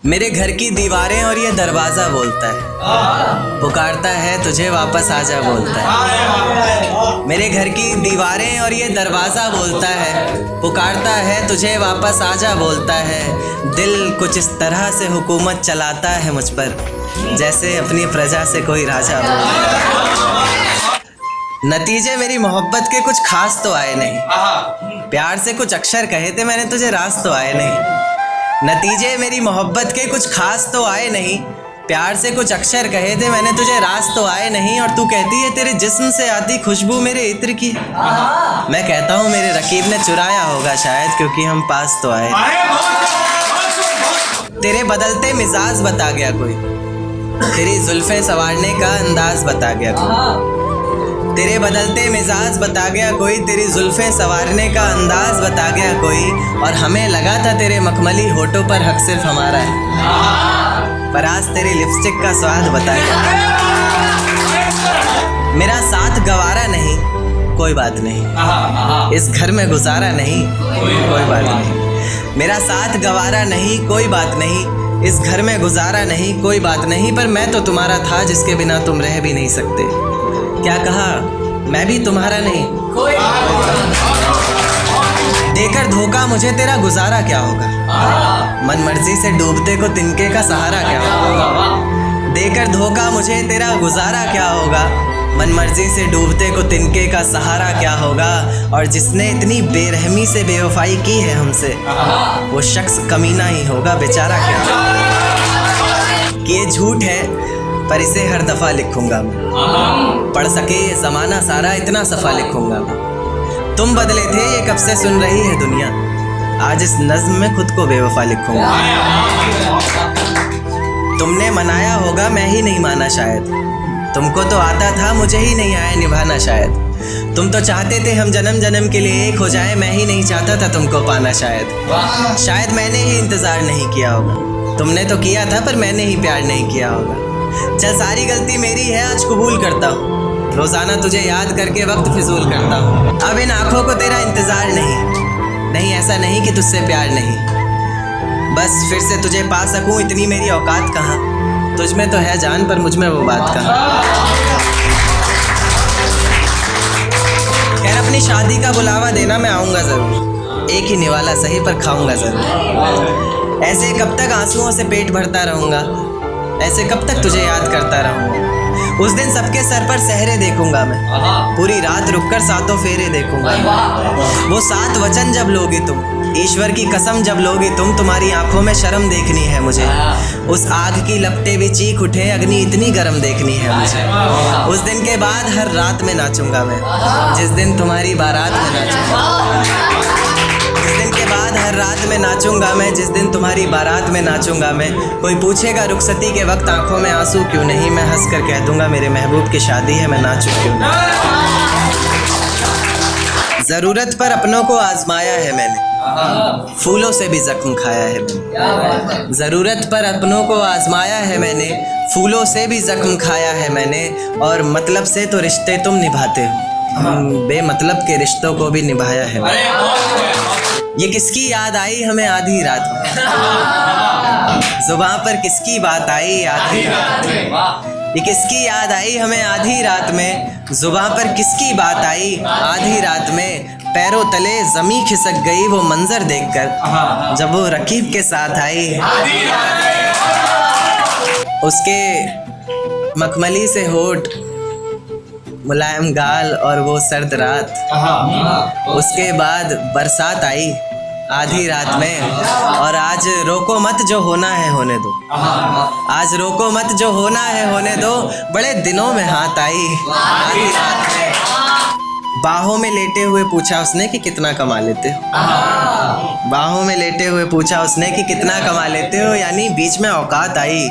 मेरे घर की दीवारें और ये दरवाज़ा बोलता है, पुकारता है तुझे वापस आजा बोलता है। मेरे घर की दीवारें और ये दरवाज़ा बोलता है, पुकारता है तुझे वापस आजा बोलता है। दिल कुछ इस तरह से हुकूमत चलाता है मुझ पर, जैसे अपनी प्रजा से कोई राजा बोलता है। नतीजे मेरी मोहब्बत के कुछ खास तो आए नहीं, प्यार से कुछ अक्षर कहे थे मैंने तुझे, रास तो आए नहीं। नतीजे मेरी मोहब्बत के कुछ खास तो आए नहीं, प्यार से कुछ अक्षर कहे थे मैंने तुझे, रास तो आए नहीं। और तू कहती है तेरे जिस्म से आती खुशबू मेरे इत्र की, मैं कहता हूँ मेरे रकीब ने चुराया होगा शायद, क्योंकि हम पास तो आए। तेरे बदलते मिजाज बता गया कोई, तेरी जुल्फें संवारने का अंदाज बता गया कोई। तेरे बदलते मिजाज बता गया कोई, तेरी जुल्फें संवारने का अंदाज बता गया कोई। और हमें लगा था तेरे मखमली होठों पर हक सिर्फ हमारा है, पर आज तेरी लिपस्टिक का स्वाद बता गया। मेरा साथ गवारा नहीं कोई बात नहीं, इस घर में गुजारा नहीं कोई बात नहीं। मेरा साथ गवारा नहीं कोई बात नहीं, इस घर में गुजारा नहीं कोई बात नहीं। पर मैं तो तुम्हारा था जिसके बिना तुम रह भी नहीं सकते। क्या कहा, मैं भी तुम्हारा नहीं। देकर धोखा मुझे तेरा गुजारा क्या होगा, मन मर्जी से डूबते को तिनके का सहारा क्या होगा। देकर धोखा मुझे तेरा गुजारा क्या होगा, मन मर्जी से डूबते को तिनके का सहारा क्या होगा। और जिसने इतनी बेरहमी से बेवफाई की है हमसे, वो शख्स कमीना ही होगा बेचारा क्या होगा। कि ये झूठ है पर इसे हर दफ़ा लिखूंगा मैं, पढ़ सके ये ज़माना सारा इतना सफ़ा लिखूंगा मैं। तुम बदले थे ये कब से सुन रही है दुनिया, आज इस नज़्म में खुद को बेवफा लिखूंगा। तुमने मनाया होगा मैं ही नहीं माना शायद, तुमको तो आता था मुझे ही नहीं आया निभाना शायद। तुम तो चाहते थे हम जन्म जन्म के लिए एक हो जाए, मैं ही नहीं चाहता था तुमको पाना शायद। शायद मैंने ही इंतज़ार नहीं किया होगा, तुमने तो किया था पर मैंने ही प्यार नहीं किया होगा। चल सारी गलती मेरी है आज कबूल करता हूँ, रोज़ाना तुझे याद करके वक्त फिजूल करता हूँ। अब इन आँखों को तेरा इंतज़ार नहीं, ऐसा नहीं कि तुझसे प्यार नहीं, बस फिर से तुझे पा सकूँ इतनी मेरी औकात कहाँ। तुझ में तो है जान पर मुझ में वो बात कहाँ। खैर अपनी शादी का बुलावा देना मैं आऊँगा ज़रूर, एक ही निवाला सही पर खाऊँगा ज़रूर। ऐसे कब तक आंसुओं से पेट भरता रहूँगा, ऐसे कब तक तुझे याद करता रहूँगा। उस दिन सबके सर पर सहरे देखूंगा मैं, पूरी रात रुककर सातों फेरे देखूंगा। वो 7 वचन जब लोगी तुम, ईश्वर की कसम जब लोगी तुम, तुम्हारी आंखों में शर्म देखनी है मुझे। उस आग की लपटें भी चीख उठे, अग्नि इतनी गर्म देखनी है मुझे। उस दिन के बाद हर रात में नाचूंगा मैं, जिस दिन तुम्हारी बारात में नाचूंगा। उस दिन के बाद हर रात में नाचूंगा मैं, जिस दिन तुम्हारी बारात में नाचूंगा मैं। कोई पूछेगा रुखसती के वक्त आंखों में आंसू क्यों नहीं, मैं हंस कर कह दूंगा मेरे महबूब की शादी है मैं नाचूं क्यों नहीं। ज़रूरत पर अपनों को आजमाया है मैंने, फूलों से भी जख्म खाया है मैंने। ज़रूरत पर अपनों को आजमाया है मैंने, फूलों से भी जख्म खाया है मैंने। और मतलब से तो रिश्ते तुम निभाते हो, बेमतलब के रिश्तों को भी निभाया है मैंने। ये किसकी याद आई हमें आधी रात में, जुबान पर किसकी बात आई आधी रात में। ये किसकी याद आई हमें आधी रात में, जुबान पर किसकी बात आई आधी रात में। पैरों तले ज़मीं खिसक गई वो मंजर देखकर, जब वो रकीब के साथ आई। उसके मखमली से होठ, मुलायम गाल और वो सर्द रात। उसके बाद बरसात आई आधी रात में। और आज रोको मत जो होना है होने दो, आज रोको मत जो होना है होने दो। बड़े दिनों में हाथ आई आधी रात में। बाहों में लेटे हुए पूछा उसने कि कितना कमा लेते हो, बाहों में लेटे हुए पूछा उसने कि कितना कमा लेते हो। यानी बीच में औकात आई।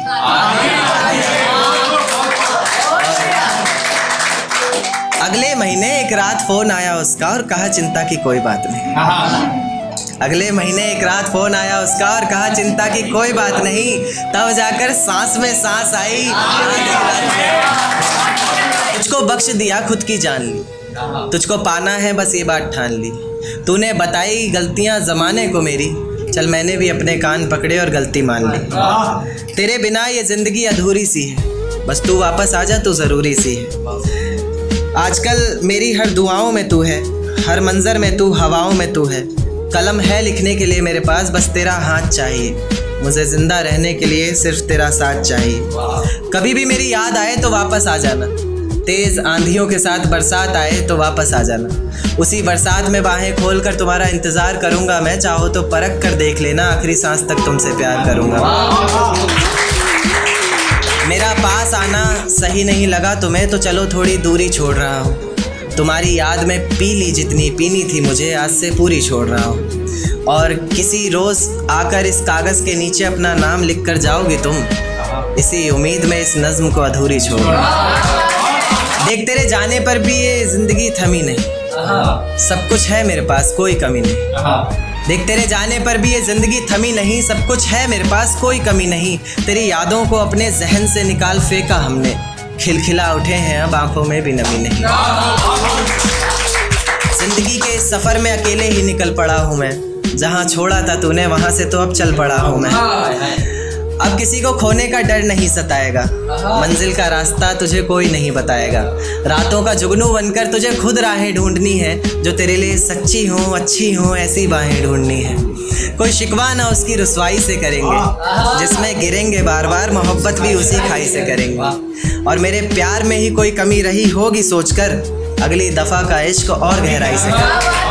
अगले महीने एक रात फ़ोन आया उसका और कहा चिंता की कोई बात नहीं। अगले महीने एक रात फ़ोन आया उसका और कहा चिंता की कोई बात नहीं। तब जाकर सांस में सांस आई। तुझको बख्श दिया खुद की जान ली, तुझको पाना है बस ये बात ठान ली। तूने बताई गलतियाँ ज़माने को मेरी, चल मैंने भी अपने कान पकड़े और गलती मान ली। तेरे बिना ये जिंदगी अधूरी सी है, बस तू वापस आ जा, तू ज़रूरी सी है। आजकल मेरी हर दुआओं में तू है, हर मंजर में तू, हवाओं में तू है। कलम है लिखने के लिए मेरे पास, बस तेरा हाथ चाहिए। मुझे ज़िंदा रहने के लिए सिर्फ तेरा साथ चाहिए। कभी भी मेरी याद आए तो वापस आ जाना, तेज़ आंधियों के साथ बरसात आए तो वापस आ जाना। उसी बरसात में बाहें खोल कर तुम्हारा इंतज़ार करूँगा मैं, चाहो तो परख कर देख लेना, आखिरी सांस तक तुमसे प्यार करूँगा। मेरा पास आना सही नहीं लगा तुम्हें तो चलो थोड़ी दूरी छोड़ रहा हूँ। तुम्हारी याद में पी ली जितनी पीनी थी मुझे, आज से पूरी छोड़ रहा हूँ। और किसी रोज़ आकर इस कागज़ के नीचे अपना नाम लिख कर जाओगी तुम, इसी उम्मीद में इस नज़्म को अधूरी छोड़ रहा हूँ। देख तेरे जाने पर भी ये ज़िंदगी थमी नहीं, सब कुछ है मेरे पास, कोई कमी नहीं। देख तेरे जाने पर भी ये ज़िंदगी थमी नहीं, सब कुछ है मेरे पास, कोई कमी नहीं। तेरी यादों को अपने जहन से निकाल फेंका हमने, खिलखिला उठे हैं अब आंखों में भी नमी नहीं। जिंदगी के इस सफ़र में अकेले ही निकल पड़ा हूँ मैं, जहाँ छोड़ा था तूने वहाँ से तो अब चल पड़ा हूँ मैं। अब किसी को खोने का डर नहीं सताएगा, मंजिल का रास्ता तुझे कोई नहीं बताएगा। रातों का जुगनू बनकर तुझे खुद राहें ढूंढनी है, जो तेरे लिए सच्ची हों अच्छी हों ऐसी बाहें ढूंढनी है। कोई शिकवा ना उसकी रुसवाई से करेंगे, जिसमें गिरेंगे बार बार मोहब्बत भी उसी खाई से करेंगे। और मेरे प्यार में ही कोई कमी रही होगी सोचकर, अगली दफ़ा का इश्क और गहराई से कर।